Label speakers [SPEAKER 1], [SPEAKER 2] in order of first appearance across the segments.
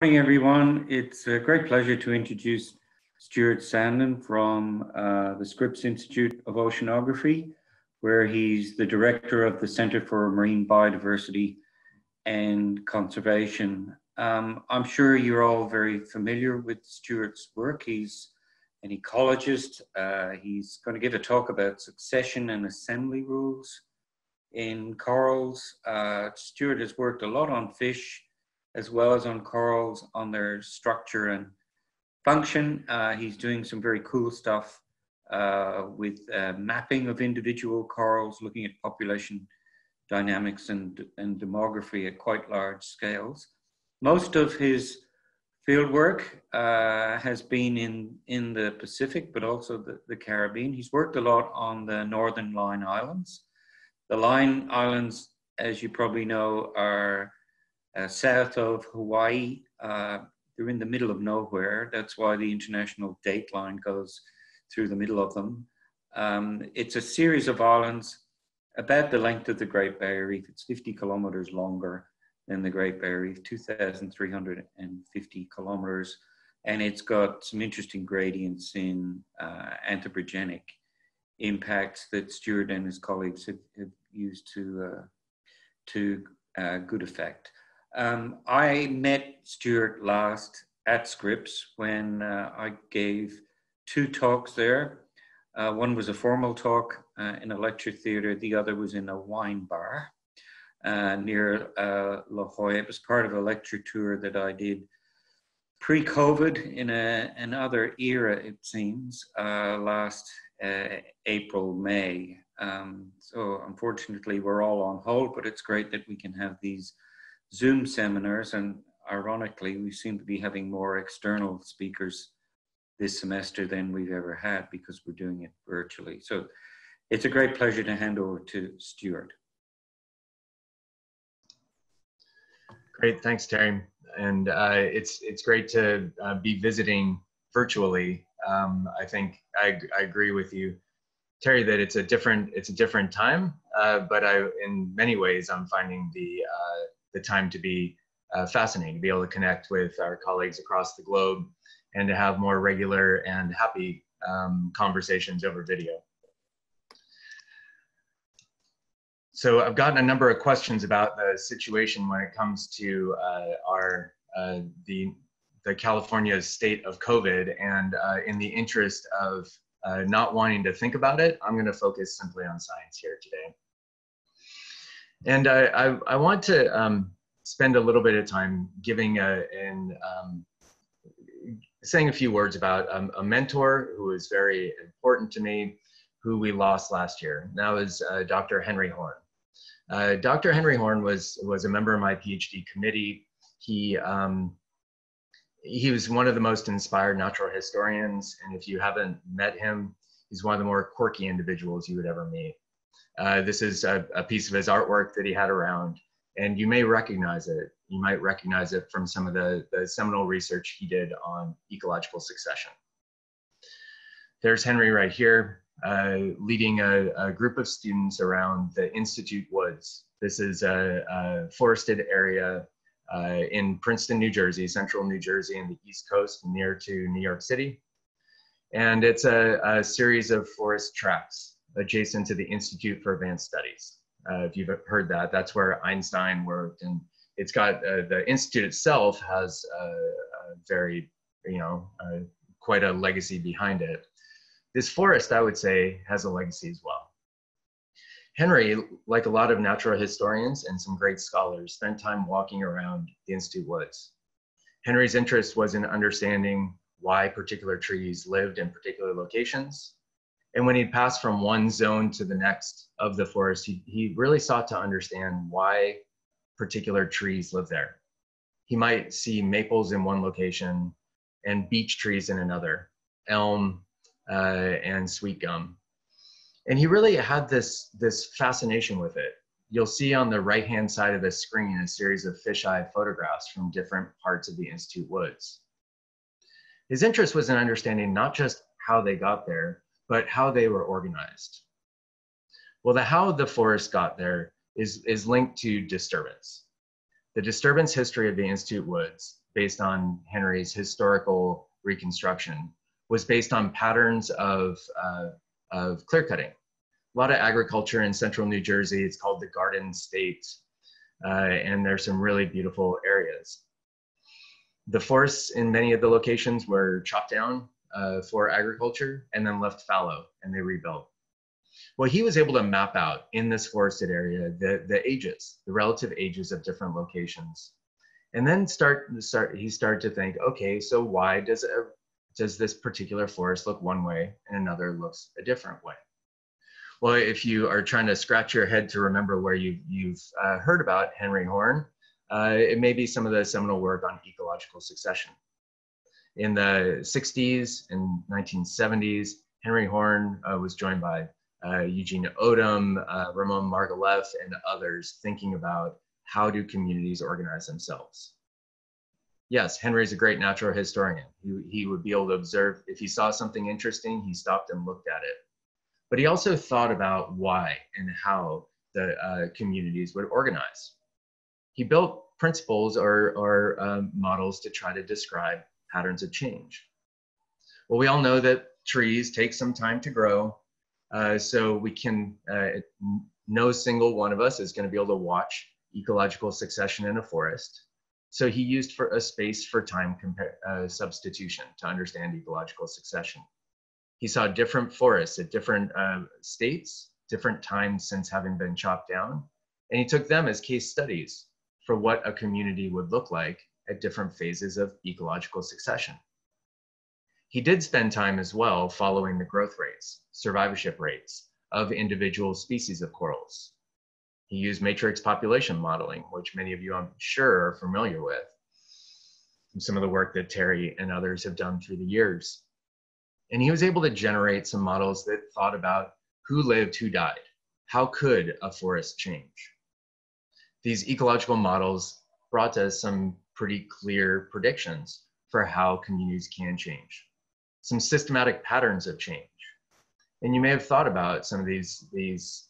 [SPEAKER 1] Morning, everyone. It's a great pleasure to introduce Stuart Sandin from the Scripps Institute of Oceanography, where he's the director of the Center for Marine Biodiversity and Conservation. I'm sure you're all very familiar with Stuart's work. He's an ecologist. He's going to give a talk about succession and assembly rules in corals. Stuart has worked a lot on fish, as well as on corals, on their structure and function. He's doing some very cool stuff with mapping of individual corals, looking at population dynamics and demography at quite large scales. Most of his field work has been in the Pacific, but also the Caribbean. He's worked a lot on the Northern Line Islands. The Line Islands, as you probably know, are south of Hawaii. They're in the middle of nowhere. That's why the international date line goes through the middle of them. It's a series of islands about the length of the Great Barrier Reef. It's 50 kilometers longer than the Great Barrier Reef, 2,350 kilometers. And it's got some interesting gradients in anthropogenic impacts that Stuart and his colleagues have used to good effect. I met Stuart last at Scripps when I gave two talks there. One was a formal talk in a lecture theater. The other was in a wine bar near La Jolla. It was part of a lecture tour that I did pre-COVID in another era, it seems, last April, May. So unfortunately, we're all on hold, but it's great that we can have these Zoom seminars, and ironically, we seem to be having more external speakers this semester than we've ever had because we're doing it virtually. So it's a great pleasure to hand over to Stuart.
[SPEAKER 2] Great, thanks, Terry. And it's great to be visiting virtually. I think I agree with you, Terry, that it's a different time, but in many ways I'm finding the time to be fascinating, to be able to connect with our colleagues across the globe and to have more regular and happy conversations over video. So I've gotten a number of questions about the situation when it comes to the California state of COVID, and in the interest of not wanting to think about it, I'm going to focus simply on science here today. And I want to spend a little bit of time giving saying a few words about a mentor who was very important to me, who we lost last year. That was Dr. Henry Horn. Dr. Henry Horn was a member of my PhD committee. He was one of the most inspired natural historians, and if you haven't met him, he's one of the more quirky individuals you would ever meet. This is a piece of his artwork that he had around, and you may recognize it. You might recognize it from some of the seminal research he did on ecological succession. There's Henry right here, leading a group of students around the Institute Woods. This is a forested area in Princeton, New Jersey, central New Jersey, and the East Coast, near to New York City. And it's a series of forest tracts adjacent to the Institute for Advanced Studies. If you've heard that, that's where Einstein worked. And it's got, the Institute itself has very, quite a legacy behind it. This forest, I would say, has a legacy as well. Henry, like a lot of natural historians and some great scholars, spent time walking around the Institute Woods. Henry's interest was in understanding why particular trees lived in particular locations. And when he'd passed from one zone to the next of the forest, he really sought to understand why particular trees live there. He might see maples in one location and beech trees in another, elm and sweet gum. And he really had this fascination with it. You'll see on the right-hand side of the screen a series of fisheye photographs from different parts of the Institute Woods. His interest was in understanding not just how they got there, but how they were organized. Well, the how the forest got there is linked to disturbance. The disturbance history of the Institute Woods based on Henry's historical reconstruction, was based on patterns of clear cutting. A lot of agriculture in central New Jersey. It's called the Garden State, and there's some really beautiful areas. The forests in many of the locations were chopped down for agriculture and then left fallow, and they rebuilt. Well, he was able to map out in this forested area the ages, the relative ages of different locations, and then he started to think, okay, so why does this particular forest look one way and another looks a different way? Well, if you are trying to scratch your head to remember where you've heard about Henry Horn, it may be some of the seminal work on ecological succession. In the 60s and 1970s, Henry Horn was joined by Eugene Odom, Ramon Margalef, and others thinking about how do communities organize themselves. Yes, Henry's a great natural historian. He would be able to observe. If he saw something interesting, he stopped and looked at it. But he also thought about why and how the communities would organize. He built principles or models to try to describe patterns of change. Well, we all know that trees take some time to grow, so we can, no single one of us is going to be able to watch ecological succession in a forest. So he used a space for time substitution to understand ecological succession. He saw different forests at different states, different times since having been chopped down, and he took them as case studies for what a community would look like at different phases of ecological succession. He did spend time as well following the growth rates, survivorship rates of individual species of corals. He used matrix population modeling, which many of you I'm sure are familiar with, some of the work that Terry and others have done through the years. And he was able to generate some models that thought about who lived, who died. How could a forest change? These ecological models brought us some pretty clear predictions for how communities can change, some systematic patterns of change. And you may have thought about some of these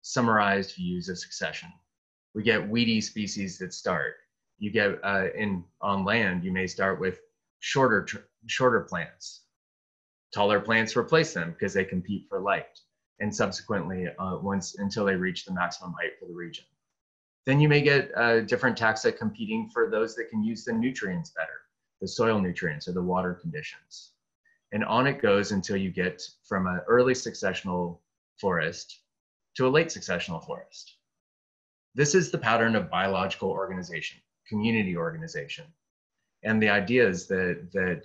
[SPEAKER 2] summarized views of succession. We get weedy species that start. You get on land, you may start with shorter plants. Taller plants replace them because they compete for light, and subsequently until they reach the maximum height for the region. Then you may get different taxa competing for those that can use the nutrients better, the soil nutrients or the water conditions. And on it goes until you get from an early successional forest to a late successional forest. This is the pattern of biological organization, community organization. And the ideas that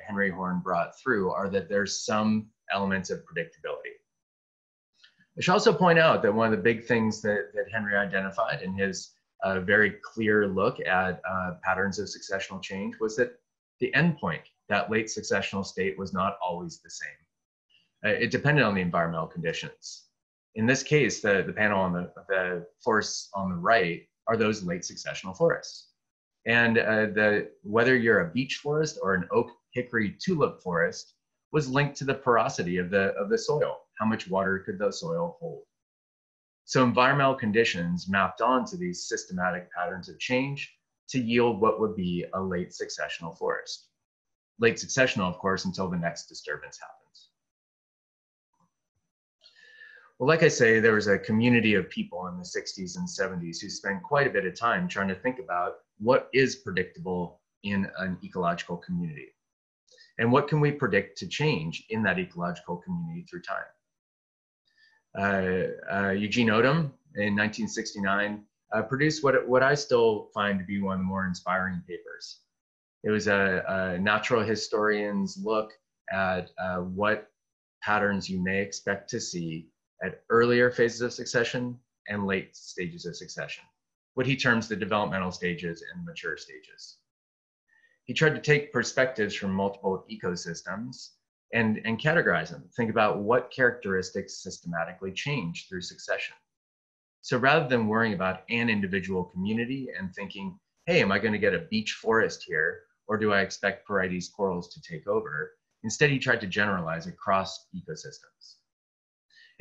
[SPEAKER 2] Henry Horn brought through are that there's some elements of predictability. I should also point out that one of the big things that Henry identified in his very clear look at patterns of successional change was that the endpoint, that late successional state, was not always the same. It depended on the environmental conditions. In this case, the panel on the forests on the right are those late successional forests. And whether you're a beech forest or an oak, hickory, tulip forest was linked to the porosity of the soil. How much water could the soil hold? So environmental conditions mapped onto these systematic patterns of change to yield what would be a late successional forest. Late successional, of course, until the next disturbance happens. Well, like I say, there was a community of people in the 60s and 70s who spent quite a bit of time trying to think about what is predictable in an ecological community, and what can we predict to change in that ecological community through time. Eugene Odom in 1969 produced what I still find to be one of the more inspiring papers. It was a natural historian's look at what patterns you may expect to see at earlier phases of succession and late stages of succession, what he terms the developmental stages and mature stages. He tried to take perspectives from multiple ecosystems and categorize them, think about what characteristics systematically change through succession. So rather than worrying about an individual community and thinking, hey, am I going to get a beech forest here, or do I expect Porites corals to take over? Instead, he tried to generalize across ecosystems.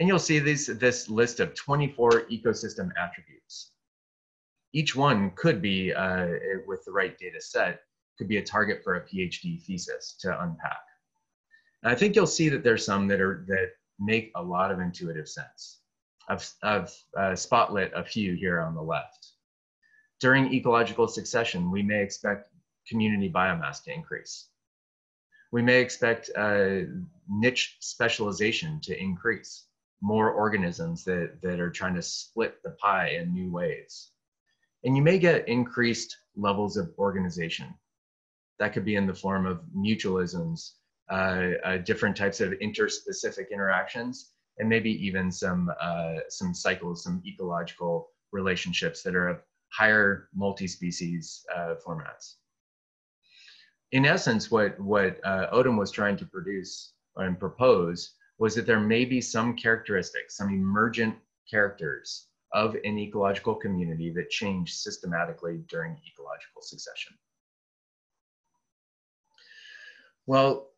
[SPEAKER 2] And you'll see this list of 24 ecosystem attributes. Each one could be, with the right data set, could be a target for a PhD thesis to unpack. And I think you'll see that there's some that make a lot of intuitive sense. I've spotlit a few here on the left. During ecological succession, we may expect community biomass to increase. We may expect niche specialization to increase, more organisms that are trying to split the pie in new ways. And you may get increased levels of organization. That could be in the form of mutualisms, different types of interspecific interactions, and maybe even some cycles, some ecological relationships that are of higher multi-species formats. In essence, what Odum was trying to produce and propose was that there may be some characteristics, some emergent characters of an ecological community that change systematically during ecological succession. Well,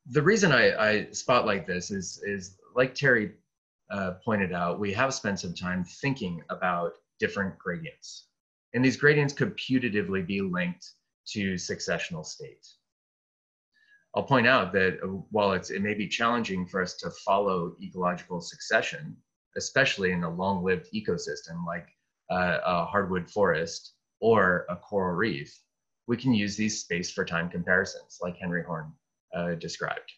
[SPEAKER 2] the reason I spotlight this is like Terry pointed out, we have spent some time thinking about different gradients. And these gradients could putatively be linked to successional state. I'll point out that while it may be challenging for us to follow ecological succession, especially in a long-lived ecosystem like a hardwood forest or a coral reef, we can use these space for time comparisons like Henry Horn described.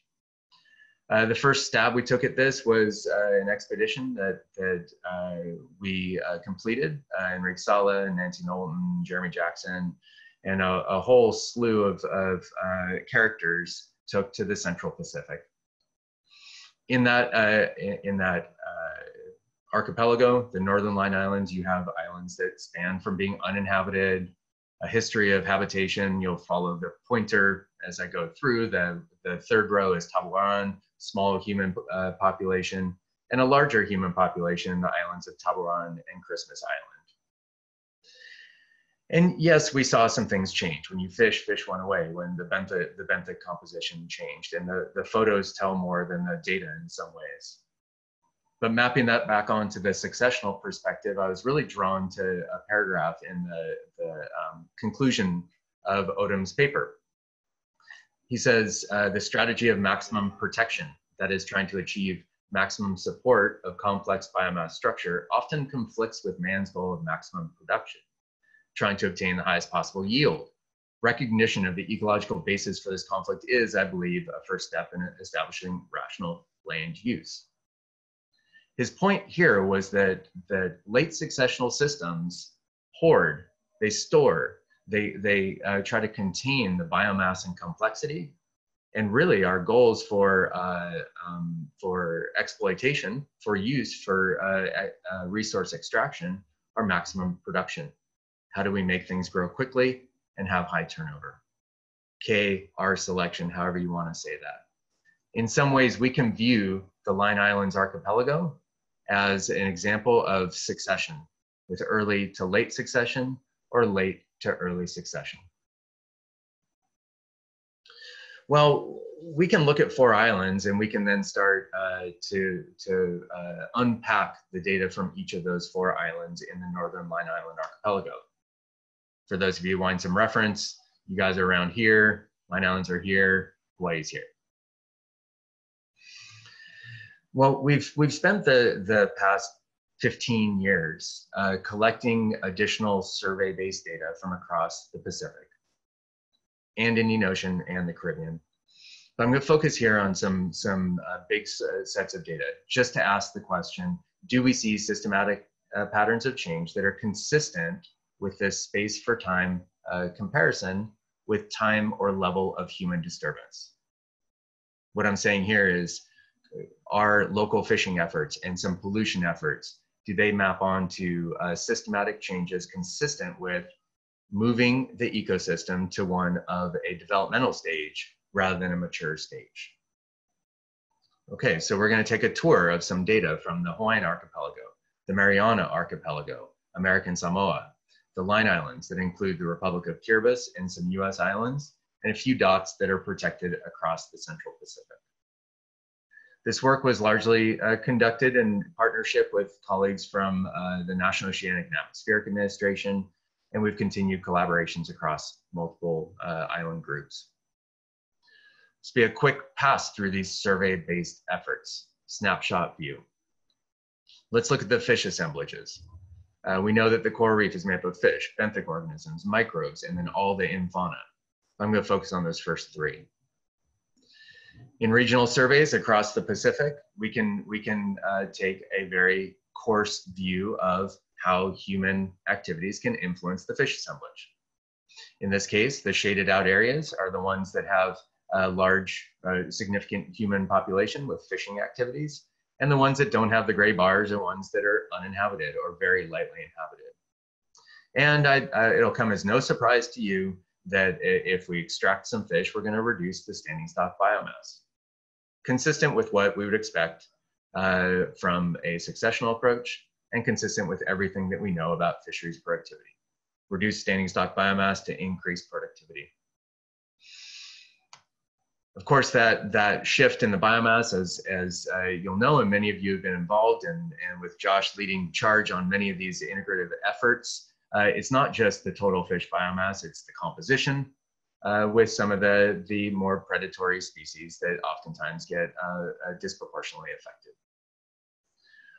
[SPEAKER 2] The first stab we took at this was an expedition that we completed. Enrique Sala, Nancy Knowlton, Jeremy Jackson, and a whole slew of characters took to the Central Pacific. In that archipelago, the Northern Line Islands, you have islands that span from being uninhabited, a history of habitation. You'll follow the pointer as I go through. The third row is Tabawan, small human population, and a larger human population in the islands of Tabawan and Christmas Island. And yes, we saw some things change. When you fish went away. When the benthic composition changed, and the photos tell more than the data in some ways. But mapping that back onto the successional perspective, I was really drawn to a paragraph in the conclusion of Odum's paper. He says, the strategy of maximum protection, that is trying to achieve maximum support of complex biomass structure, often conflicts with man's goal of maximum production, trying to obtain the highest possible yield. Recognition of the ecological basis for this conflict is, I believe, a first step in establishing rational land use. His point here was that late successional systems hoard, they store, they try to contain the biomass and complexity. And really our goals for exploitation, for use, for resource extraction are maximum production. How do we make things grow quickly and have high turnover? R selection, however you want to say that. In some ways, we can view the Line Islands archipelago as an example of succession, with early to late succession or late to early succession. Well, we can look at 4 islands and we can then start to unpack the data from each of those 4 islands in the Northern Line Island archipelago. For those of you wanting some reference, you guys are around here, Line Islands are here, Hawaii's here. Well, we've spent the past 15 years collecting additional survey-based data from across the Pacific and Indian Ocean and the Caribbean. But I'm going to focus here on some big sets of data just to ask the question, do we see systematic patterns of change that are consistent with this space for time comparison with time or level of human disturbance? What I'm saying here is, our local fishing efforts and some pollution efforts, do they map onto systematic changes consistent with moving the ecosystem to one of a developmental stage rather than a mature stage? Okay, so we're going to take a tour of some data from the Hawaiian archipelago, the Mariana archipelago, American Samoa, the Line Islands that include the Republic of Kiribati and some US islands, and a few dots that are protected across the Central Pacific. This work was largely conducted in partnership with colleagues from the National Oceanic and Atmospheric Administration, and we've continued collaborations across multiple island groups. This will be a quick pass through these survey-based efforts. Snapshot view. Let's look at the fish assemblages. We know that the coral reef is made up of fish, benthic organisms, microbes, and then all the infauna. I'm going to focus on those first three. In regional surveys across the Pacific, we can take a very coarse view of how human activities can influence the fish assemblage. In this case, the shaded out areas are the ones that have a large, significant human population with fishing activities, and the ones that don't have the gray bars are ones that are uninhabited or very lightly inhabited. And it'll come as no surprise to you that if we extract some fish, we're going to reduce the standing stock biomass. Consistent with what we would expect from a successional approach and consistent with everything that we know about fisheries productivity. Reduce standing stock biomass to increase productivity. Of course, that shift in the biomass, as you'll know, and many of you have been involved and with Josh leading charge on many of these integrative efforts, it's not just the total fish biomass, it's the composition with some of the more predatory species that oftentimes get disproportionately affected.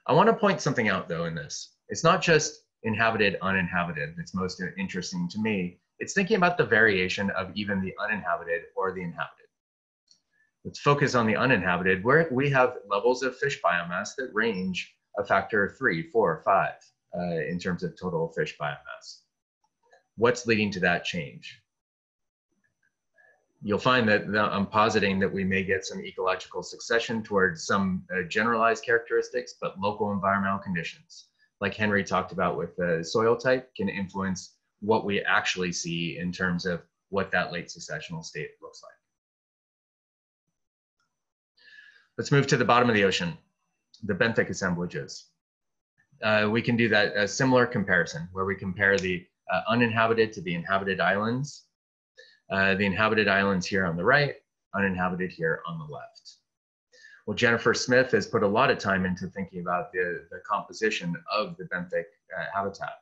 [SPEAKER 2] I want to point something out though in this. It's not just inhabited, uninhabited that's most interesting to me. It's thinking about the variation of even the uninhabited or the inhabited. Let's focus on the uninhabited, where we have levels of fish biomass that range a factor of 3, 4, 5 in terms of total fish biomass. What's leading to that change? You'll find that I'm positing that we may get some ecological succession towards some generalized characteristics, but local environmental conditions, like Henry talked about with the soil type, can influence what we actually see in terms of what that late successional state looks like. Let's move to the bottom of the ocean, the benthic assemblages. We can do that a similar comparison where we compare the uninhabited to the inhabited islands. The inhabited islands here on the right, uninhabited here on the left. Well, Jennifer Smith has put a lot of time into thinking about the composition of the benthic habitat.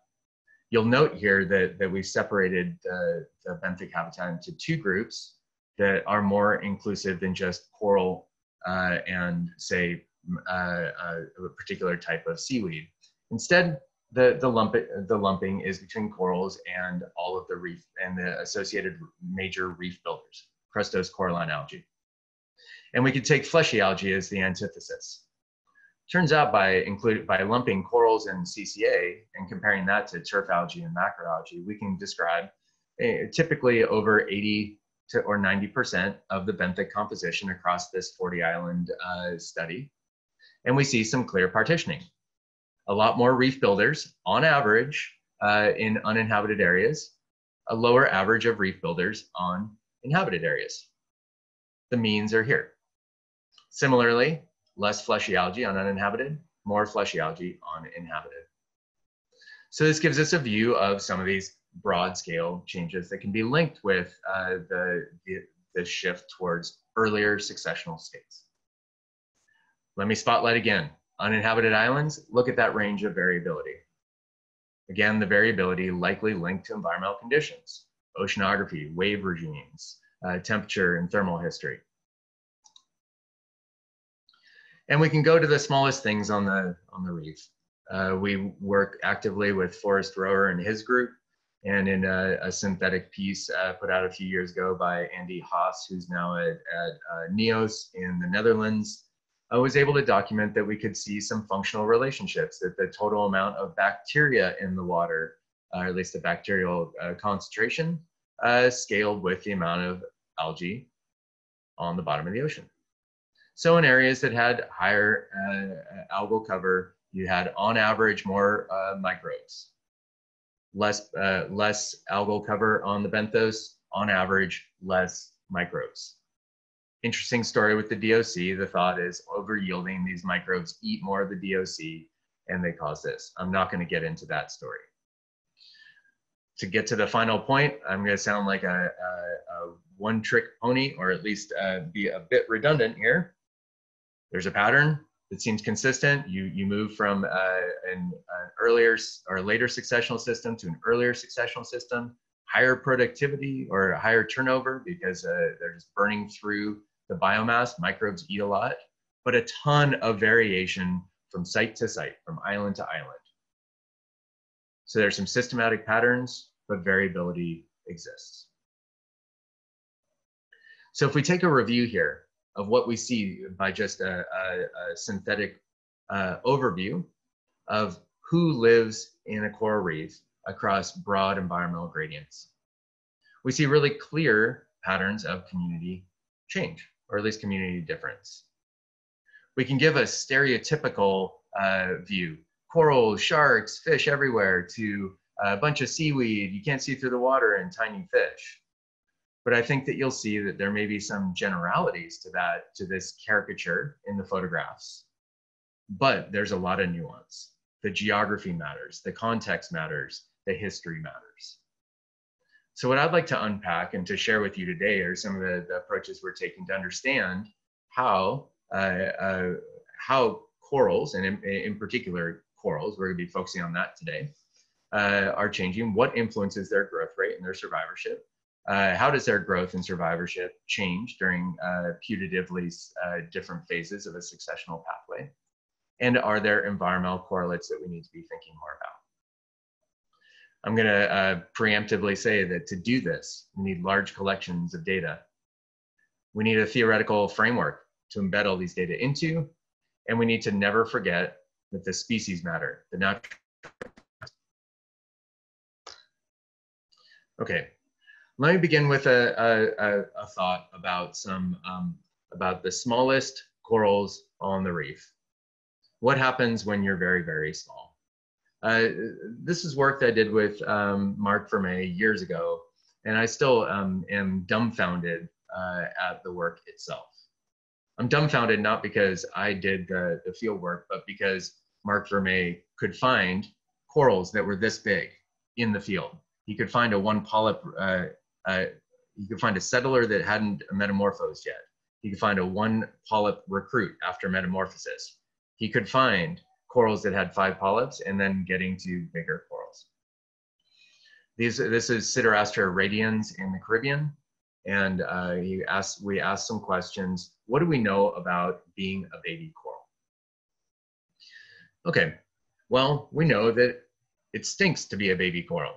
[SPEAKER 2] You'll note here that we separated the benthic habitat into two groups that are more inclusive than just coral and say a particular type of seaweed. Instead, the lumping is between corals and all of the reef and the associated major reef builders, crustose coralline algae. And we could take fleshy algae as the antithesis. Turns out by lumping corals and CCA and comparing that to turf algae and macroalgae, we can describe typically over 80 to or 90% of the benthic composition across this 40 island study. And we see some clear partitioning. A lot more reef builders on average in uninhabited areas, a lower average of reef builders on inhabited areas. The means are here. Similarly, less fleshy algae on uninhabited, more fleshy algae on inhabited. So this gives us a view of some of these broad scale changes that can be linked with the shift towards earlier successional states. Let me spotlight again. Uninhabited islands, look at that range of variability. Again, the variability likely linked to environmental conditions, oceanography, wave regimes, temperature and thermal history. And we can go to the smallest things on the reef. We work actively with Forrest Rower and his group, and in a synthetic piece put out a few years ago by Andy Haas, who's now at NEOS in the Netherlands, I was able to document that we could see some functional relationships, that the total amount of bacteria in the water, or at least the bacterial concentration, scaled with the amount of algae on the bottom of the ocean. So in areas that had higher algal cover, you had on average more microbes. Less algal cover on the benthos, on average, less microbes. Interesting story with the DOC. The thought is over yielding, these microbes eat more of the DOC and they cause this. I'm not going to get into that story. To get to the final point, I'm going to sound like a one-trick pony, or at least be a bit redundant here. There's a pattern, It seems consistent. You move from an earlier or later successional system to an earlier successional system, higher productivity or higher turnover because they're just burning through the biomass. Microbes eat a lot, but a ton of variation from site to site, from island to island. So there's some systematic patterns, but variability exists. So if we take a review here of what we see by just a synthetic overview of who lives in a coral reef across broad environmental gradients, we see really clear patterns of community change, or at least community difference. We can give a stereotypical view: corals, sharks, fish everywhere, to a bunch of seaweed, you can't see through the water, and tiny fish. But I think that you'll see that there may be some generalities to this caricature in the photographs. But there's a lot of nuance. The geography matters, the context matters, the history matters. So what I'd like to unpack and to share with you today are some of the approaches we're taking to understand how corals, and in particular corals, we're going to be focusing on that today, are changing, what influences their growth rate and their survivorship. How does their growth and survivorship change during putatively different phases of a successional pathway? And are there environmental correlates that we need to be thinking more about? I'm going to preemptively say that to do this, we need large collections of data. We need a theoretical framework to embed all these data into, and we need to never forget that the species matter, the natural. Okay. Let me begin with a thought about about the smallest corals on the reef. What happens when you're very, very small? This is work that I did with Mark Vermey years ago, and I still am dumbfounded at the work itself. I'm dumbfounded not because I did the field work, but because Mark Vermey could find corals that were this big in the field. He could find a one polyp. You could find a settler that hadn't metamorphosed yet. He could find a one polyp recruit after metamorphosis. He could find corals that had 5 polyps and then getting to bigger corals. This is Siderastra radians in the Caribbean. And we asked some questions. What do we know about being a baby coral? Okay, well, we know that it stinks to be a baby coral.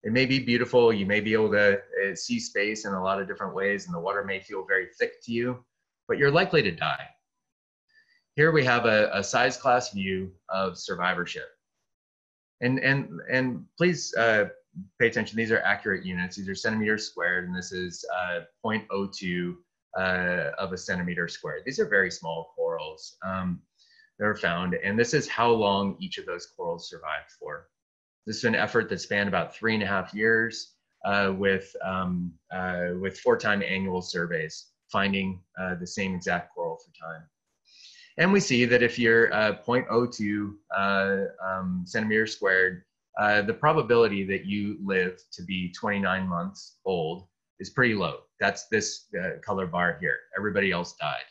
[SPEAKER 2] It may be beautiful, you may be able to see space in a lot of different ways, and the water may feel very thick to you, but you're likely to die. Here we have a size class view of survivorship. And please pay attention, these are accurate units. These are centimeters squared, and this is 0.02 of a centimeter squared. These are very small corals that are found, and this is how long each of those corals survived for. This is an effort that spanned about 3.5 years with 4-time annual surveys, finding the same exact coral for time. And we see that if you're 0.02 centimeters squared, the probability that you live to be 29 months old is pretty low. That's this color bar here. Everybody else died.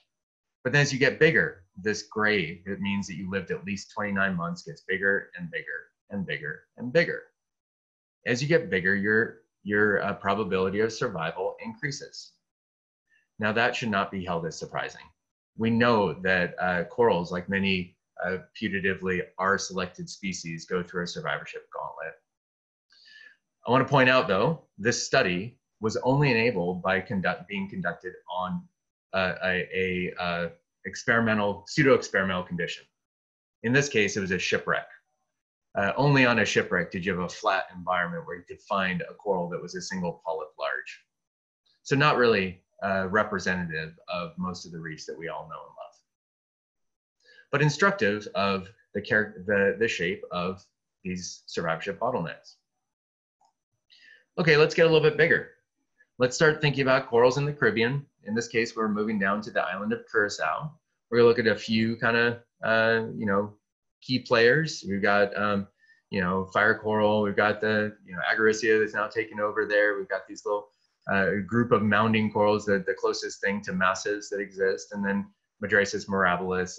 [SPEAKER 2] But then as you get bigger, this gray, it means that you lived at least 29 months, gets bigger and bigger and bigger and bigger. As you get bigger, your probability of survival increases. Now that should not be held as surprising. We know that corals, like many putatively R-selected species, go through a survivorship gauntlet. I want to point out, though, this study was only enabled by being conducted on pseudo-experimental condition. In this case, it was a shipwreck. Only on a shipwreck did you have a flat environment where you could find a coral that was a single polyp large. So not really representative of most of the reefs that we all know and love, but instructive of the shape of these survivorship bottlenecks. Okay, let's get a little bit bigger. Let's start thinking about corals in the Caribbean. In this case, we're moving down to the island of Curacao. We're gonna look at a few kind of key players. We've got fire coral. We've got the Agaricea that's now taken over there. We've got these little group of mounding corals, the closest thing to masses that exist, and then Madrasis mirabilis,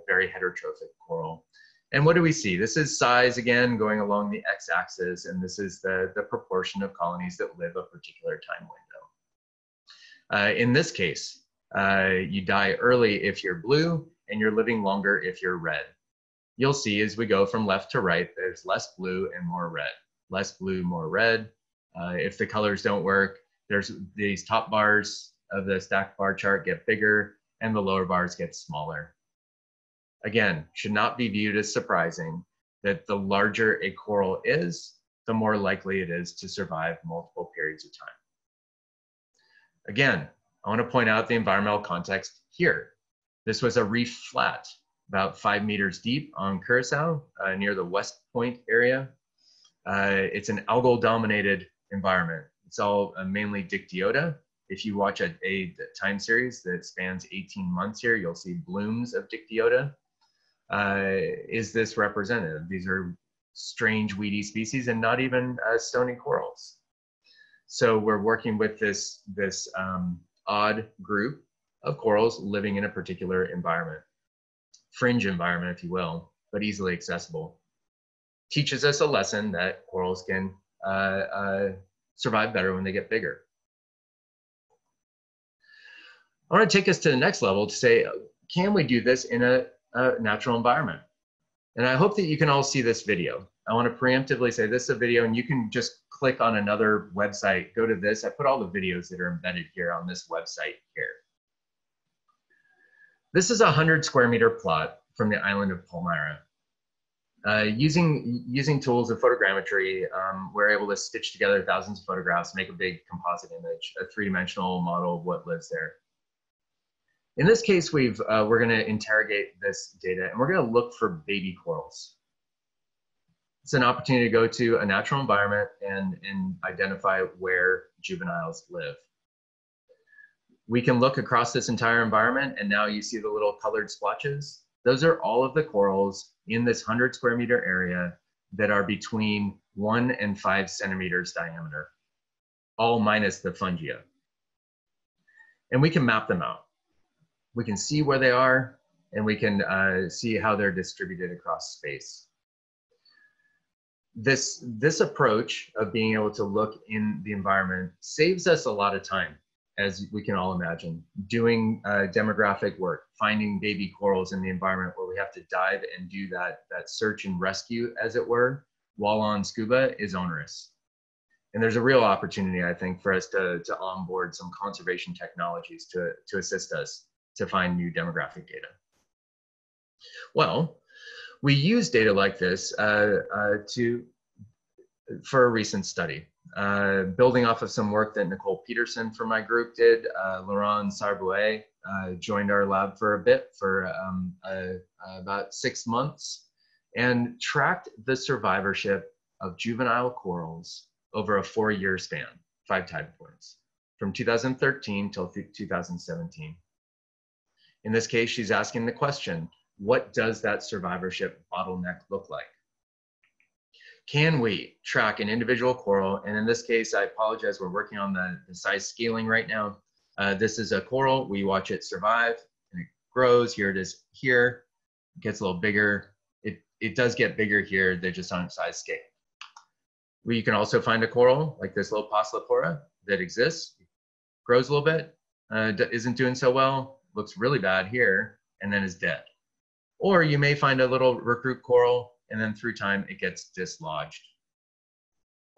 [SPEAKER 2] very heterotrophic coral. And what do we see? This is size, again, going along the x-axis, and this is the proportion of colonies that live a particular time window. In this case, you die early if you're blue, and you're living longer if you're red. You'll see as we go from left to right, there's less blue and more red. Less blue, more red. If the colors don't work, there's these top bars of the stacked bar chart get bigger and the lower bars get smaller. Again, should not be viewed as surprising that the larger a coral is, the more likely it is to survive multiple periods of time. Again, I want to point out the environmental context here. This was a reef flat, about 5 meters deep on Curacao, near the West Point area. It's an algal-dominated environment. It's all mainly Dictyota. If you watch a time series that spans 18 months here, you'll see blooms of Dictyota. Is this representative? These are strange weedy species and not even stony corals. So we're working with this odd group of corals living in a particular environment. Fringe environment, if you will, but easily accessible. Teaches us a lesson that corals can survive better when they get bigger. I want to take us to the next level to say, can we do this in a natural environment? And I hope that you can all see this video. I want to preemptively say this is a video, and you can just click on another website, go to this. I put all the videos that are embedded here on this website here. This is a 100 square meter plot from the island of Palmyra. Using tools of photogrammetry, we're able to stitch together thousands of photographs, make a big composite image, a three-dimensional model of what lives there. In this case, we're going to interrogate this data, and we're going to look for baby corals. It's an opportunity to go to a natural environment and identify where juveniles live. We can look across this entire environment, and now you see the little colored splotches. Those are all of the corals in this 100 square meter area that are between 1 and 5 centimeters diameter, all minus the fungia. And we can map them out. We can see where they are, and we can see how they're distributed across space. This approach of being able to look in the environment saves us a lot of time, as we can all imagine, doing demographic work, finding baby corals in the environment where we have to dive and do that search and rescue, as it were, while on scuba is onerous. And there's a real opportunity, I think, for us to onboard some conservation technologies to assist us to find new demographic data. Well, we use data like this for a recent study. Building off of some work that Nicole Peterson from my group did, Laurent Sarbouet joined our lab for a bit, for about 6 months, and tracked the survivorship of juvenile corals over a 4-year span, 5 time points, from 2013 till 2017. In this case, she's asking the question, what does that survivorship bottleneck look like? Can we track an individual coral? And in this case, I apologize, we're working on the size scaling right now. This is a coral, we watch it survive, and it grows. Here it is here, it gets a little bigger. It does get bigger here, they're just on size scale. You can also find a coral, like this little Poslepora, that exists, grows a little bit, isn't doing so well, looks really bad here, and then is dead. Or you may find a little recruit coral, and then through time, it gets dislodged.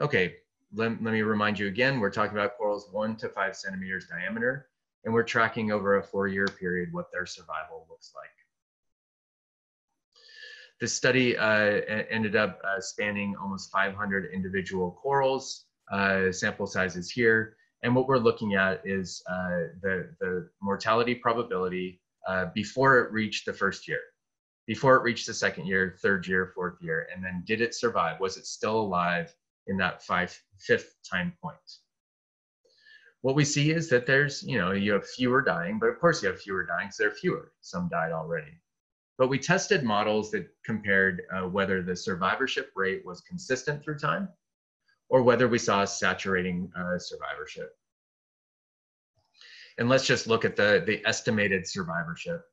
[SPEAKER 2] Okay, let me remind you again, we're talking about corals 1 to 5 centimeters diameter, and we're tracking over a 4-year period what their survival looks like. This study ended up spanning almost 500 individual corals, sample sizes here, and what we're looking at is the mortality probability before it reached the first year. Before it reached the second year, third year, fourth year, and then did it survive? Was it still alive in that fifth time point? What we see is that there's, you have fewer dying, but of course you have fewer dying because there are fewer. Some died already. But we tested models that compared whether the survivorship rate was consistent through time or whether we saw a saturating survivorship. And let's just look at the estimated survivorship.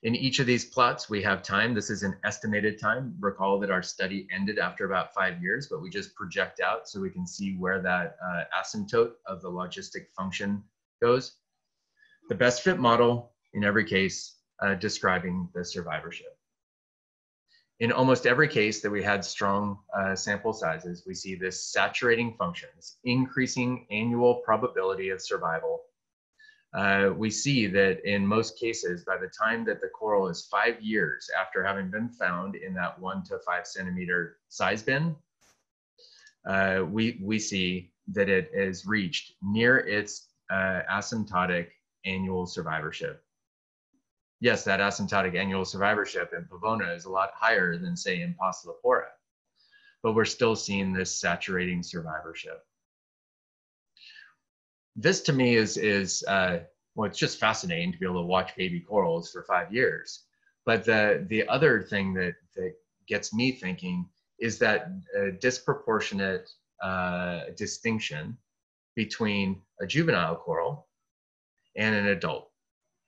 [SPEAKER 2] In each of these plots, we have time. This is an estimated time. Recall that our study ended after about 5 years, but we just project out so we can see where that asymptote of the logistic function goes. The best fit model in every case describing the survivorship. In almost every case that we had strong sample sizes, we see this saturating function, this increasing annual probability of survival. We see that in most cases, by the time that the coral is 5 years after having been found in that 1 to 5 centimeter size bin, we see that it has reached near its asymptotic annual survivorship. Yes, that asymptotic annual survivorship in Pavona is a lot higher than, say, in Passalipora, but we're still seeing this saturating survivorship. This to me is well, it's just fascinating to be able to watch baby corals for 5 years. But the other thing that gets me thinking is that disproportionate distinction between a juvenile coral and an adult,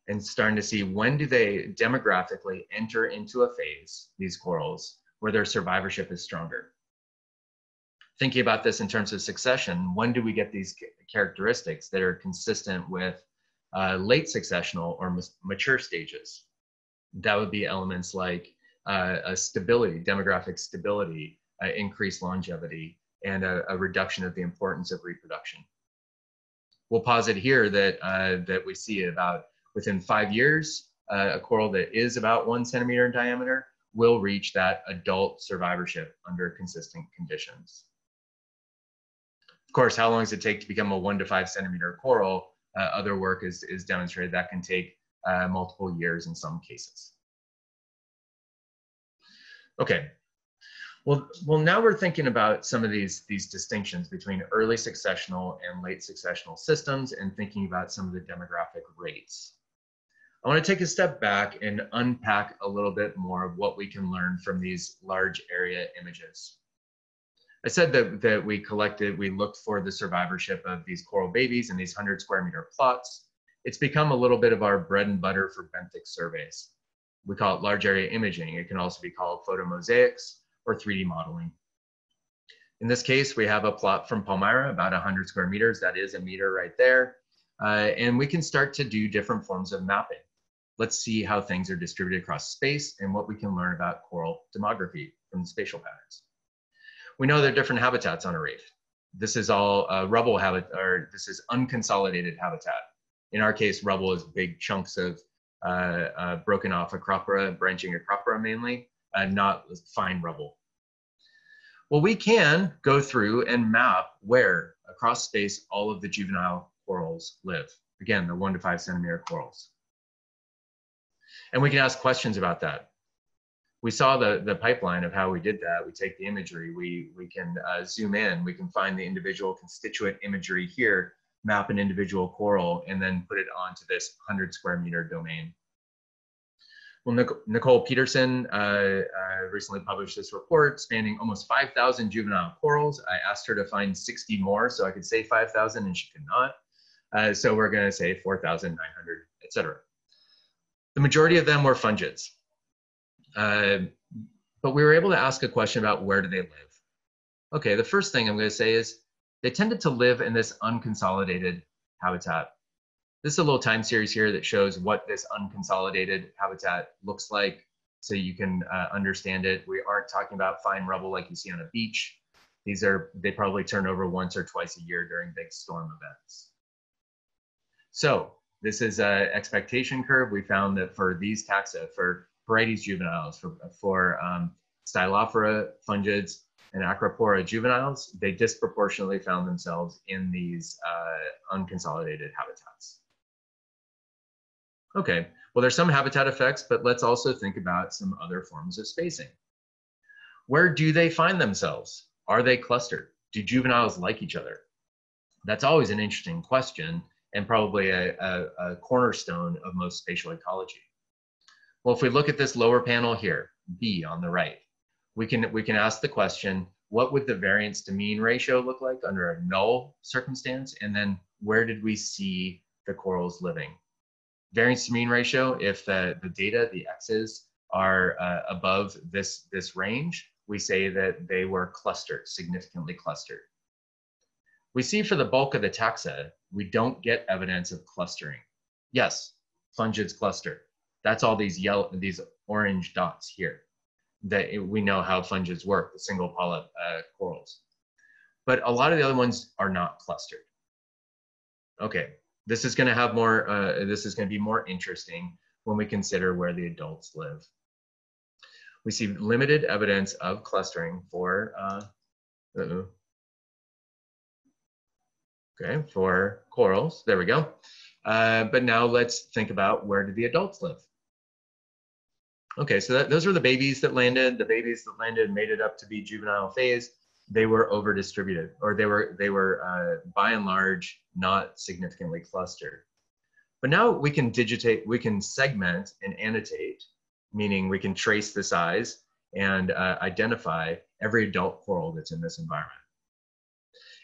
[SPEAKER 2] and starting to see when do they demographically enter into a phase, these corals, where their survivorship is stronger. Thinking about this in terms of succession, when do we get these characteristics that are consistent with late successional or mature stages? That would be elements like a stability, demographic stability, increased longevity, and a reduction of the importance of reproduction. We'll posit here that we see about within 5 years, a coral that is about 1 centimeter in diameter will reach that adult survivorship under consistent conditions. Of course, how long does it take to become a 1 to 5 centimeter coral? Other work is demonstrated that can take multiple years in some cases. Okay, well now we're thinking about some of these distinctions between early successional and late successional systems and thinking about some of the demographic rates. I want to take a step back and unpack a little bit more of what we can learn from these large area images. I said that we looked for the survivorship of these coral babies in these 100 square meter plots. It's become a little bit of our bread and butter for benthic surveys. We call it large area imaging. It can also be called photomosaics or 3D modeling. In this case, we have a plot from Palmyra, about 100 square meters. That is a meter right there. And we can start to do different forms of mapping. Let's see how things are distributed across space and what we can learn about coral demography from the spatial patterns. We know there are different habitats on a reef. This is all rubble habitat, or this is unconsolidated habitat. In our case, rubble is big chunks of broken off acropora, branching acropora mainly, not fine rubble. Well, we can go through and map where across space all of the juvenile corals live. Again, the 1 to 5 centimeter corals. And we can ask questions about that. We saw the pipeline of how we did that. We take the imagery, we can zoom in, we can find the individual constituent imagery here, map an individual coral, and then put it onto this 100 square meter domain. Well, Nicole Peterson recently published this report spanning almost 5,000 juvenile corals. I asked her to find 60 more so I could say 5,000 and she could not. So we're gonna say 4,900, et cetera. The majority of them were fungids. But we were able to ask a question about where do they live. Okay, the first thing I'm going to say is they tended to live in this unconsolidated habitat. This is a little time series here that shows what this unconsolidated habitat looks like so you can understand it. We aren't talking about fine rubble like you see on a beach. They probably turn over once or twice a year during big storm events. So this is an expectation curve. We found that for these taxa, for Parietes juveniles, for Stylophora fungids and Acropora juveniles, they disproportionately found themselves in these unconsolidated habitats. Okay, well, there's some habitat effects, but let's also think about some other forms of spacing. Where do they find themselves? Are they clustered? Do juveniles like each other? That's always an interesting question and probably a cornerstone of most spatial ecology. Well, if we look at this lower panel here, B on the right, we can ask the question, what would the variance to mean ratio look like under a null circumstance? And then where did we see the corals living? Variance to mean ratio, if the data, the x's, are above this range, we say that they were clustered, significantly clustered. We see for the bulk of the taxa, we don't get evidence of clustering. Yes, fungids cluster. That's all these orange dots here. That we know how fungids work, the single polyp corals. But a lot of the other ones are not clustered. Okay, this is going to have more. This is going to be more interesting when we consider where the adults live. We see limited evidence of clustering for for corals. There we go. But now let's think about, where do the adults live? Okay, so those were the babies that landed. The babies that landed made it up to be juvenile phase. They were over distributed, or they were by and large not significantly clustered. But now we can segment and annotate, meaning we can trace the size and identify every adult coral that's in this environment.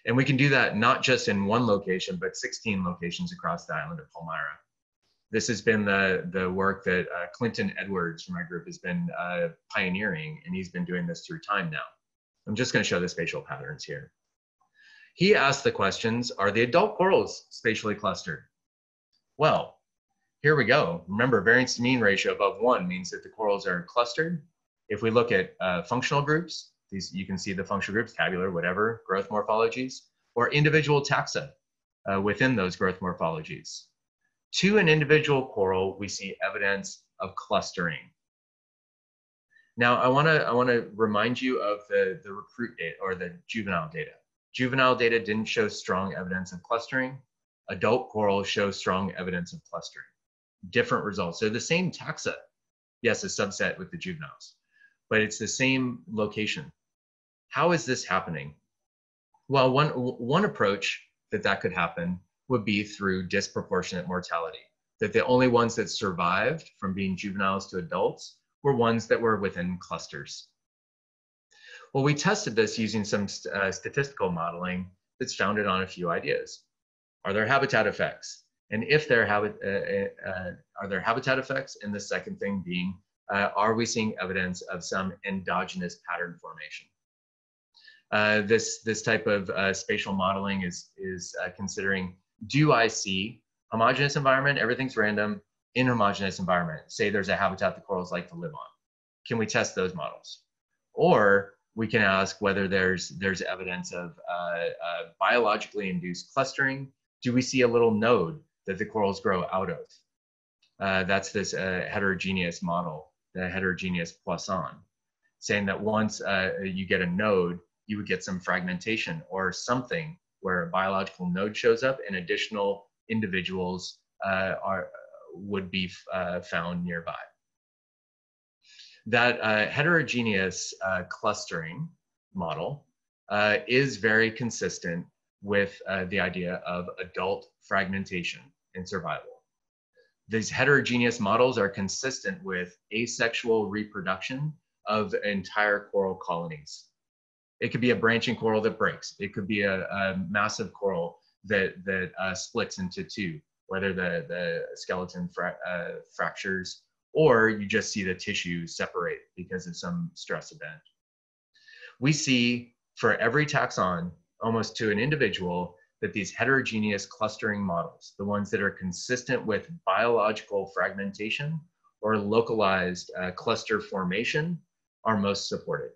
[SPEAKER 2] And we can do that not just in one location, but 16 locations across the island of Palmyra. This has been the work that Clinton Edwards from my group has been pioneering, and he's been doing this through time now. I'm just going to show the spatial patterns here. He asked the questions, are the adult corals spatially clustered? Well, here we go. Remember, variance to mean ratio above 1 means that the corals are clustered. If we look at functional groups, these, you can see the functional groups, tabular, whatever, growth morphologies, or individual taxa within those growth morphologies. To an individual coral, we see evidence of clustering. Now, I want to remind you of the recruit data, or the juvenile data. Juvenile data didn't show strong evidence of clustering. Adult corals show strong evidence of clustering. Different results. So the same taxa, yes, a subset with the juveniles, but it's the same location. How is this happening? Well, one approach that could happen would be through disproportionate mortality, that the only ones that survived from being juveniles to adults were ones that were within clusters. Well, we tested this using some statistical modeling that's founded on a few ideas. Are there habitat effects? And if there are there habitat effects? And the second thing being, are we seeing evidence of some endogenous pattern formation? This type of spatial modeling is considering, do I see homogeneous environment, everything's random, inhomogeneous environment, say there's a habitat the corals like to live on. Can we test those models? Or we can ask whether there's evidence of biologically induced clustering. Do we see a little node that the corals grow out of? That's this heterogeneous model, the heterogeneous Poisson, saying that once you get a node, you would get some fragmentation or something where a biological node shows up and additional individuals would be found nearby. That heterogeneous clustering model is very consistent with the idea of adult fragmentation in survival. These heterogeneous models are consistent with asexual reproduction of entire coral colonies. It could be a branching coral that breaks. It could be a massive coral that splits into two, whether the skeleton fractures, or you just see the tissue separate because of some stress event. We see for every taxon, almost to an individual, that these heterogeneous clustering models, the ones that are consistent with biological fragmentation or localized cluster formation, are most supported.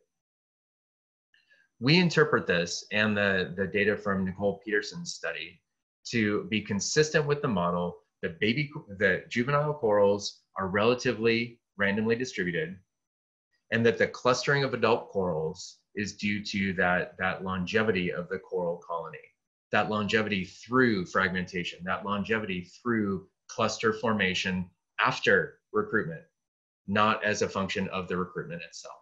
[SPEAKER 2] We interpret this and the data from Nicole Peterson's study to be consistent with the model that juvenile corals are relatively randomly distributed, and that the clustering of adult corals is due to that longevity of the coral colony, that longevity through fragmentation, that longevity through cluster formation after recruitment, not as a function of the recruitment itself.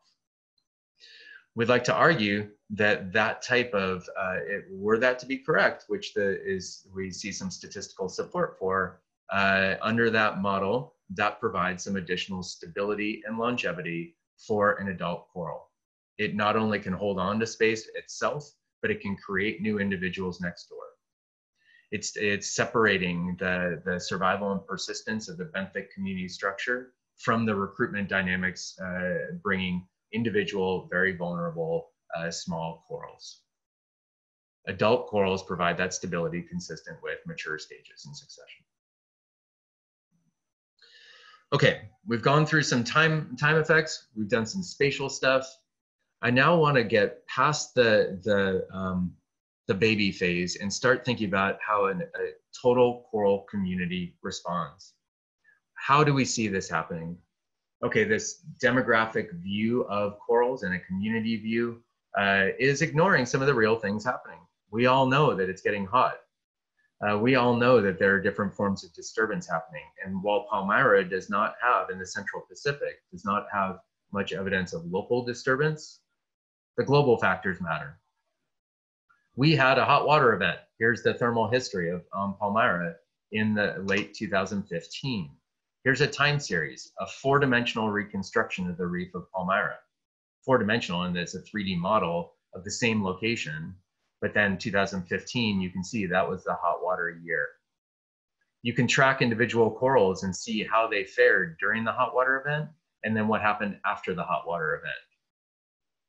[SPEAKER 2] We'd like to argue that type of, were that to be correct, which we see some statistical support for, under that model, that provides some additional stability and longevity for an adult coral. It not only can hold on to space itself, but it can create new individuals next door. It's separating the survival and persistence of the benthic community structure from the recruitment dynamics, bringing individual, very vulnerable, small corals. Adult corals provide that stability consistent with mature stages in succession. Okay, we've gone through some time effects. We've done some spatial stuff. I now want to get past the baby phase and start thinking about how a total coral community responds. How do we see this happening? Okay, this demographic view of corals and a community view is ignoring some of the real things happening. We all know that it's getting hot. We all know that there are different forms of disturbance happening. And while Palmyra does not have, in the Central Pacific, does not have much evidence of local disturbance, the global factors matter. We had a hot water event. Here's the thermal history of Palmyra in the late 2015. Here's a time series, a 4-dimensional reconstruction of the reef of Palmyra. 4-dimensional, and it's a 3D model of the same location. But then 2015, you can see that was the hot water year. You can track individual corals and see how they fared during the hot water event and then what happened after the hot water event.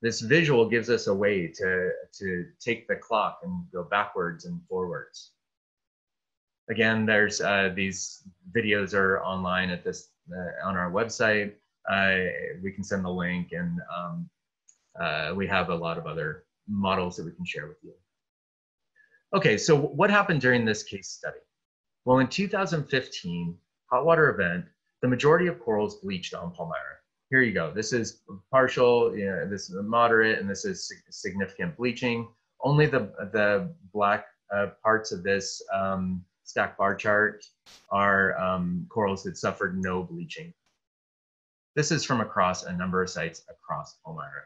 [SPEAKER 2] This visual gives us a way to take the clock and go backwards and forwards. Again, there's these videos are online at this on our website. We can send the link, and we have a lot of other models that we can share with you. Okay, so what happened during this case study? Well, in 2015, hot water event, the majority of corals bleached on Palmyra. Here you go. This is partial, this is moderate, and this is significant bleaching. Only the black parts of this stack bar chart are corals that suffered no bleaching. This is from across a number of sites across Palmyra.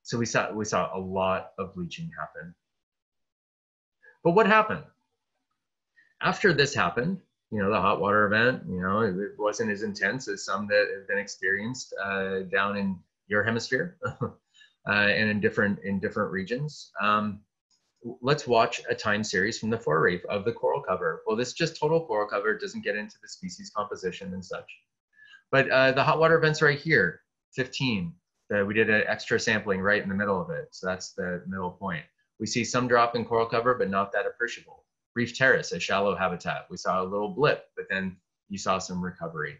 [SPEAKER 2] So we saw a lot of bleaching happen. But what happened? After this happened, the hot water event, it wasn't as intense as some that have been experienced down in your hemisphere and in different regions. Let's watch a time series from the forereef of the coral cover. Well, this is just total coral cover. It doesn't get into the species composition and such. But the hot water event's right here, 15. We did an extra sampling right in the middle of it. So that's the middle point. We see some drop in coral cover, but not that appreciable. Reef terrace, a shallow habitat. We saw a little blip, but then you saw some recovery.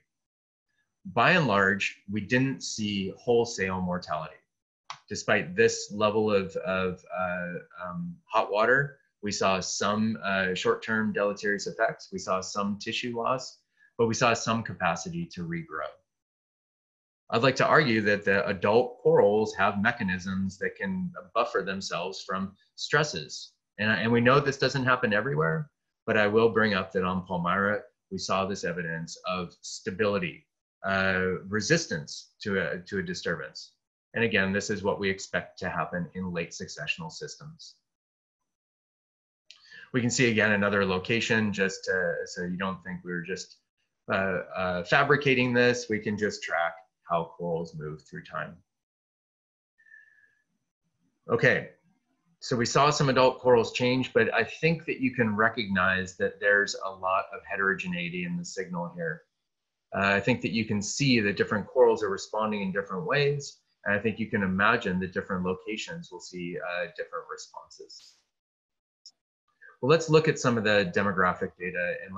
[SPEAKER 2] By and large, we didn't see wholesale mortality. Despite this level of hot water, we saw some short-term deleterious effects. We saw some tissue loss, but we saw some capacity to regrow. I'd like to argue that the adult corals have mechanisms that can buffer themselves from stresses. And we know this doesn't happen everywhere, but I will bring up that on Palmyra, we saw this evidence of stability, resistance to a disturbance. And again, this is what we expect to happen in late successional systems. We can see again another location, just so you don't think we were just fabricating this. We can just track how corals move through time. Okay. So we saw some adult corals change, but I think that you can recognize that there's a lot of heterogeneity in the signal here. I think that you can see that different corals are responding in different ways, and I think you can imagine that different locations will see different responses. Well, let's look at some of the demographic data, and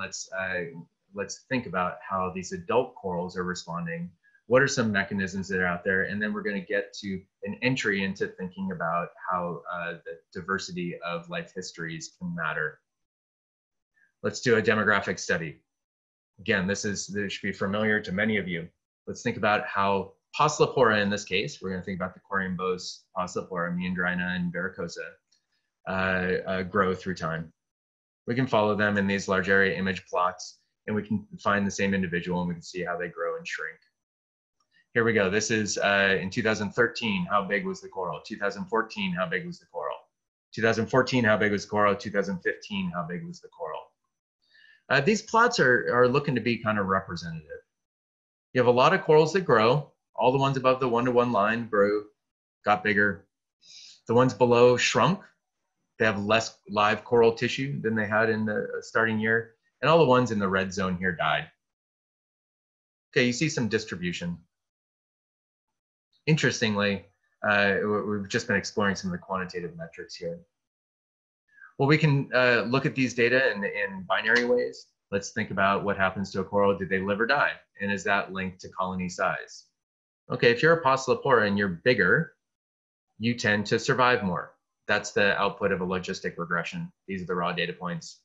[SPEAKER 2] let's think about how these adult corals are responding. What are some mechanisms that are out there? And then we're going to get to an entry into thinking about how the diversity of life histories can matter. Let's do a demographic study. Again, this should be familiar to many of you. Let's think about how Poslepora, in this case, we're going to think about the Coriambos, Poslepora, Meandrina, and Vericosa grow through time. We can follow them in these large area image plots, and we can find the same individual, and we can see how they grow and shrink. Here we go. This is in 2013, how big was the coral? 2014, how big was the coral? 2014, how big was the coral? 2015, how big was the coral? These plots are looking to be kind of representative. You have a lot of corals that grow. All the ones above the 1-to-1 line grew, got bigger. The ones below shrunk, They have less live coral tissue than they had in the starting year, and all the ones in the red zone here died. Okay, you see some distribution. Interestingly, we've just been exploring some of the quantitative metrics here. Well, we can look at these data in binary ways. Let's think about what happens to a coral. Did they live or die? And is that linked to colony size? Okay, if you're a Poecilophora and you're bigger, you tend to survive more. That's the output of a logistic regression. These are the raw data points.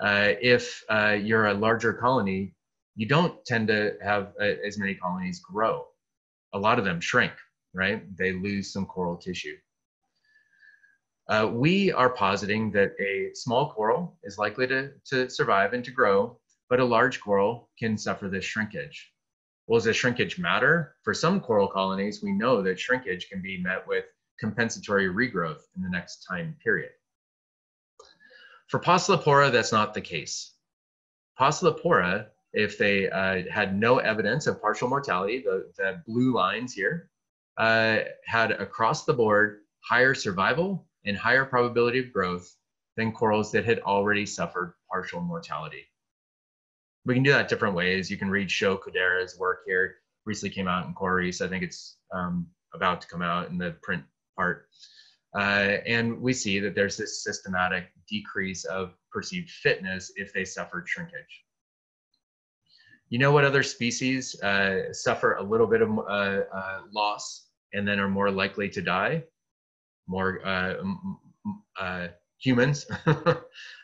[SPEAKER 2] If you're a larger colony, you don't tend to have as many colonies grow. A lot of them shrink, right? They lose some coral tissue. We are positing that a small coral is likely to survive and to grow, but a large coral can suffer this shrinkage. Well, does the shrinkage matter? For some coral colonies, we know that shrinkage can be met with compensatory regrowth in the next time period. For Poecilophora, that's not the case. Poecilophora, if they had no evidence of partial mortality, the blue lines here, had across the board higher survival and higher probability of growth than corals that had already suffered partial mortality. We can do that different ways. You can read Sho Kodera's work here. Recently came out in Coral Reefs. I think it's about to come out in the print part. And we see that there's this systematic decrease of perceived fitness if they suffered shrinkage. You know what other species suffer a little bit of loss and then are more likely to die? More humans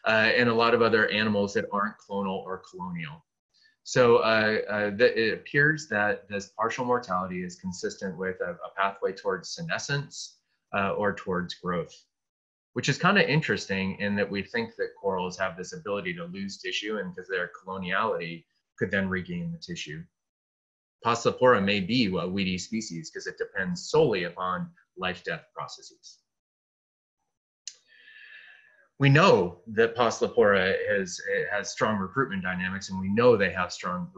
[SPEAKER 2] and a lot of other animals that aren't clonal or colonial. So it appears that this partial mortality is consistent with a pathway towards senescence or towards growth, which is kind of interesting in that we think that corals have this ability to lose tissue, and because their coloniality could then regain the tissue. Poecilophora may be a weedy species because it depends solely upon life-death processes. We know that Poecilophora has strong recruitment dynamics, and we know they have strong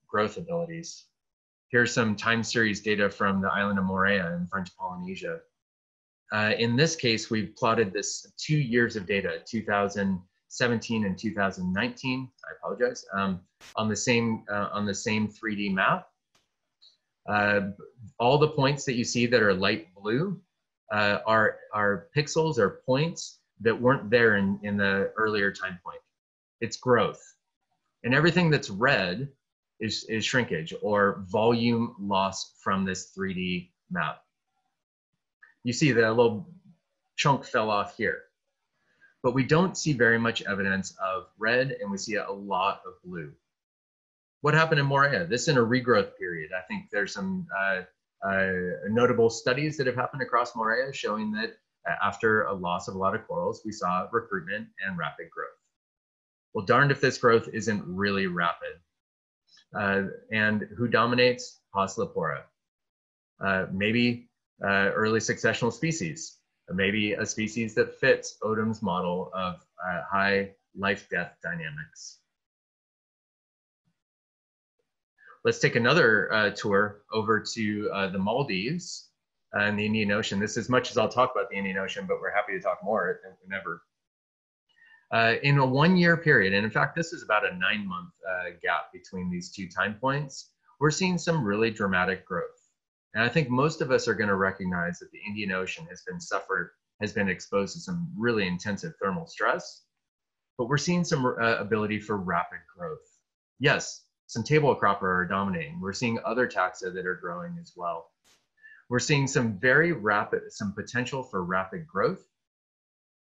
[SPEAKER 2] growth abilities. Here's some time series data from the island of Moorea in French Polynesia. In this case, we've plotted this 2 years of data, 2017 and 2019. I apologize. On the same 3D map. All the points that you see that are light blue are pixels or points that weren't there in the earlier time point. It's growth. And everything that's red is shrinkage or volume loss from this 3D map. You see that a little chunk fell off here. But we don't see very much evidence of red, and we see a lot of blue. What happened in Moorea? This is in a regrowth period. I think there's some notable studies that have happened across Moorea showing that after a loss of a lot of corals, we saw recruitment and rapid growth. Well, darned if this growth isn't really rapid. And who dominates? Poecilophora. Maybe early successional species. Maybe a species that fits Odom's model of high life-death dynamics. Let's take another tour over to the Maldives and the Indian Ocean. This is as much as I'll talk about the Indian Ocean, but we're happy to talk more whenever. In a 1 year period, and in fact, this is about a 9-month gap between these two time points, we're seeing some really dramatic growth. And I think most of us are going to recognize that the Indian Ocean has been exposed to some really intensive thermal stress, but we're seeing some ability for rapid growth. Yes, some table crop are dominating. We're seeing other taxa that are growing as well. We're seeing some potential for rapid growth,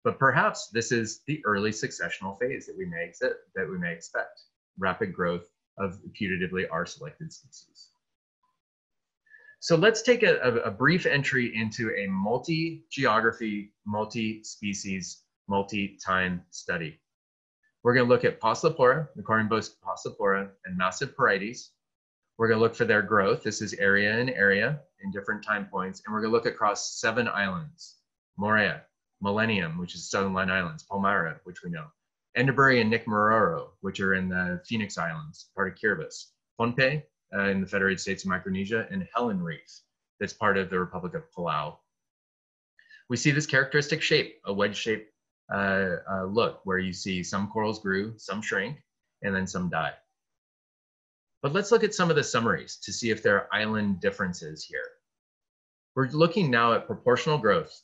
[SPEAKER 2] but perhaps this is the early successional phase that we may expect, rapid growth of putatively R-selected species. So let's take a brief entry into a multi-geography, multi-species, multi-time study. We're going to look at Poecilophora, the Corimbos Poecilophora, and massive Porites. We're going to look for their growth. This is area and area in different time points. And we're going to look across 7 islands: Moorea, Millennium, which is Southern Line Islands, Palmyra, which we know, Enderbury and Nickmaroro, which are in the Phoenix Islands, part of Kiribati, Pohnpei in the Federated States of Micronesia, and Helen Reef, that's part of the Republic of Palau. We see this characteristic shape, a wedge-shaped look, where you see some corals grew, some shrank, and then some died. But let's look at some of the summaries to see if there are island differences here. We're looking now at proportional growth.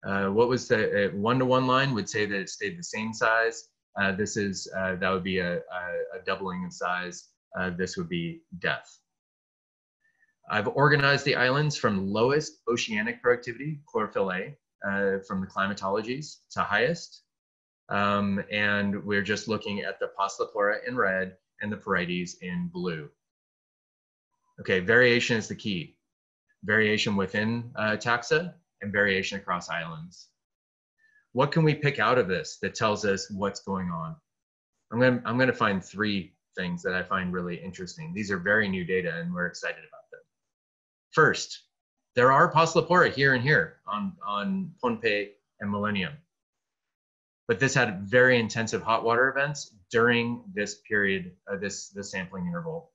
[SPEAKER 2] What was the 1-to-1 line would say that it stayed the same size. That would be a doubling in size. This would be death. I've organized the islands from lowest oceanic productivity, chlorophyll A, from the climatologies, to highest. And we're just looking at the Passiflora in red and the Parietes in blue. Okay, variation is the key. Variation within taxa and variation across islands. What can we pick out of this that tells us what's going on? I'm going to find 3 things that I find really interesting. These are very new data and we're excited about them. First, there are Passiflora here and here on Pohnpei and Millennium. But this had very intensive hot water events during this period, this sampling interval.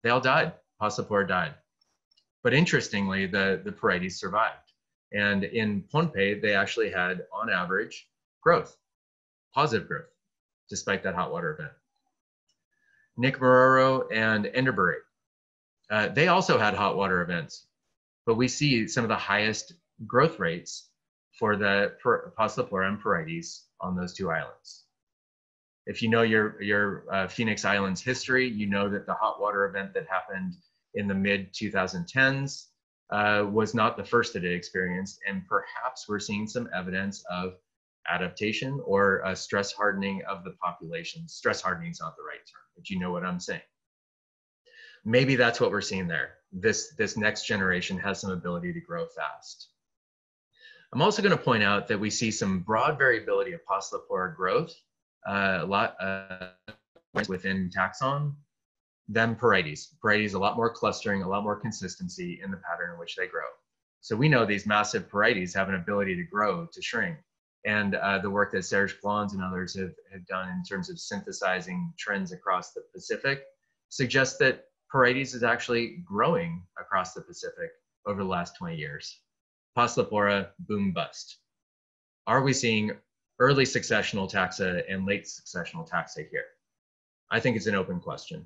[SPEAKER 2] They all died. Passiflora died. But interestingly, the Parietes survived. And in Pohnpei, they actually had, on average, growth, positive growth, despite that hot water event. Nick Maroro and Enderbury, they also had hot water events, but we see some of the highest growth rates for the Passiflora and Parietes on those 2 islands. If you know your Phoenix Islands history, you know that the hot water event that happened in the mid-2010s was not the first that it experienced, and perhaps we're seeing some evidence of adaptation or stress hardening of the population. Stress hardening is not the right term, but you know what I'm saying. Maybe that's what we're seeing there. This next generation has some ability to grow fast. I'm also going to point out that we see some broad variability of Passiflora growth, a lot within taxon, than Parietes. Parietes a lot more clustering, a lot more consistency in the pattern in which they grow. So we know these massive Parietes have an ability to grow, to shrink. And the work that Serge Plans and others have done in terms of synthesizing trends across the Pacific suggests that Parietes is actually growing across the Pacific over the last 20 years. Passiflora, boom, bust. Are we seeing early successional taxa and late successional taxa here? I think it's an open question.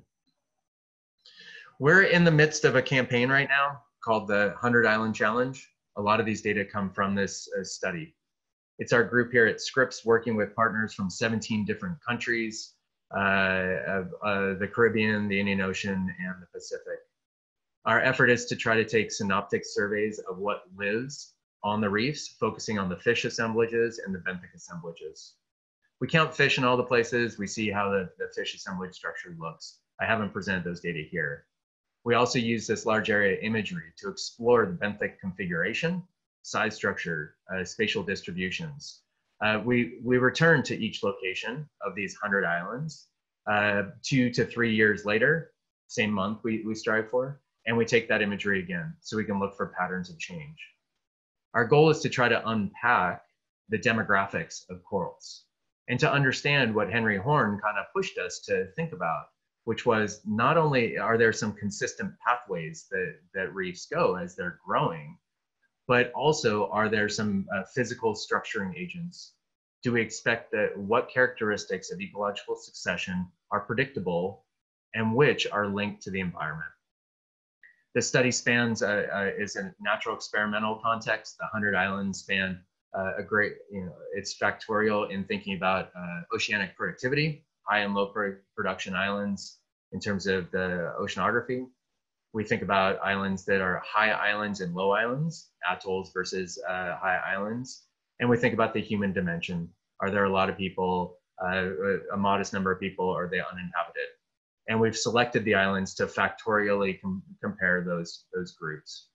[SPEAKER 2] We're in the midst of a campaign right now called the 100 Island Challenge. A lot of these data come from this study. It's our group here at Scripps working with partners from 17 different countries, the Caribbean, the Indian Ocean, and the Pacific. Our effort is to try to take synoptic surveys of what lives on the reefs, focusing on the fish assemblages and the benthic assemblages. We count fish in all the places. We see how the fish assemblage structure looks. I haven't presented those data here. We also use this large area imagery to explore the benthic configuration, size structure, spatial distributions. We return to each location of these 100 islands 2 to 3 years later, same month we strive for, and we take that imagery again so we can look for patterns of change. Our goal is to try to unpack the demographics of corals and to understand what Henry Horn kind of pushed us to think about, which was not only are there some consistent pathways that reefs go as they're growing, but also are there some physical structuring agents? Do we expect that what characteristics of ecological succession are predictable and which are linked to the environment? This study spans, is a natural experimental context. The 100 islands span a great, it's factorial in thinking about oceanic productivity, high and low production islands in terms of the oceanography. We think about islands that are high islands and low islands, atolls versus high islands. And we think about the human dimension. Are there a lot of people, a modest number of people, or are they uninhabited? And we've selected the islands to factorially compare those groups.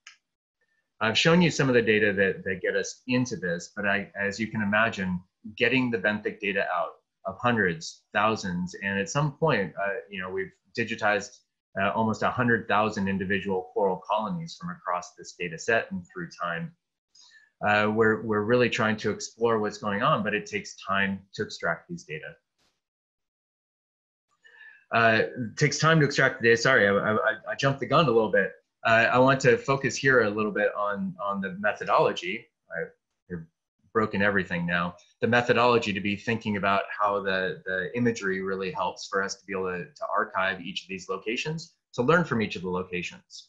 [SPEAKER 2] I've shown you some of the data that get us into this, but as you can imagine, getting the benthic data out of hundreds, thousands, and at some point, we've digitized almost 100,000 individual coral colonies from across this data set and through time. We're really trying to explore what's going on, but it takes time to extract these data. It takes time to extract the data. Sorry, I jumped the gun a little bit. I want to focus here a little bit on the methodology. I've broken everything now. The methodology to be thinking about how the imagery really helps for us to be able to archive each of these locations, to learn from each of the locations.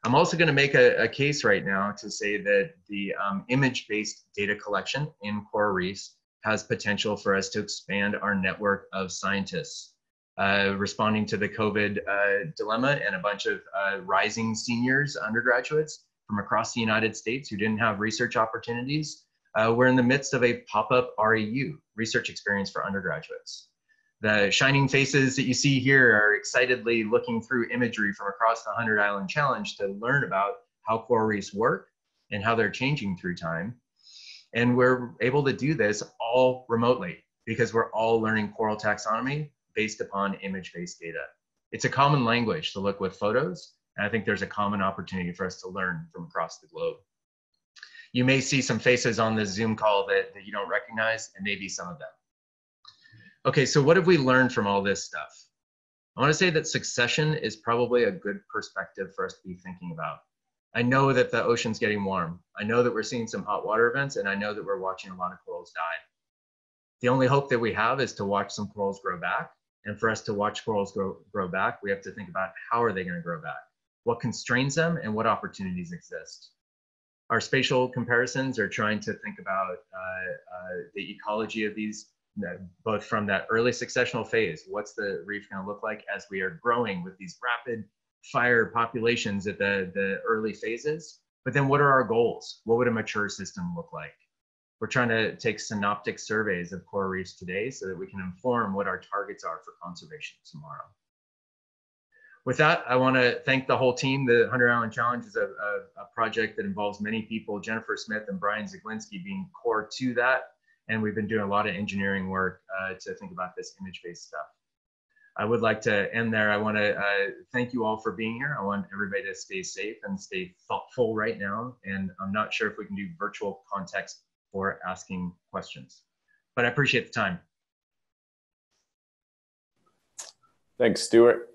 [SPEAKER 2] I'm also going to make a case right now to say that the image-based data collection in coral reefs has potential for us to expand our network of scientists. Responding to the COVID dilemma and a bunch of rising seniors, undergraduates from across the United States who didn't have research opportunities, we're in the midst of a pop-up REU, research experience for undergraduates. The shining faces that you see here are excitedly looking through imagery from across the 100 Island Challenge to learn about how coral reefs work and how they're changing through time. And we're able to do this all remotely because we're all learning coral taxonomy based upon image-based data. It's a common language to look with photos, and I think there's a common opportunity for us to learn from across the globe. You may see some faces on this Zoom call that you don't recognize, and maybe some of them. Okay, so what have we learned from all this stuff? I want to say that succession is probably a good perspective for us to be thinking about. I know that the ocean's getting warm. I know that we're seeing some hot water events, and I know that we're watching a lot of corals die. The only hope that we have is to watch some corals grow back. And for us to watch corals grow back, we have to think about how are they going to grow back? What constrains them and what opportunities exist? Our spatial comparisons are trying to think about the ecology of these, both from that early successional phase. What's the reef going to look like as we are growing with these rapid fire populations at the early phases? But then what are our goals? What would a mature system look like? We're trying to take synoptic surveys of coral reefs today so that we can inform what our targets are for conservation tomorrow. With that, I want to thank the whole team. The 100 Island Challenge is a project that involves many people, Jennifer Smith and Brian Zaglinski being core to that. And we've been doing a lot of engineering work to think about this image-based stuff. I would like to end there. I want to thank you all for being here. I want everybody to stay safe and stay thoughtful right now. And I'm not sure if we can do virtual context for asking questions, but I appreciate the time.
[SPEAKER 3] Thanks, Stuart.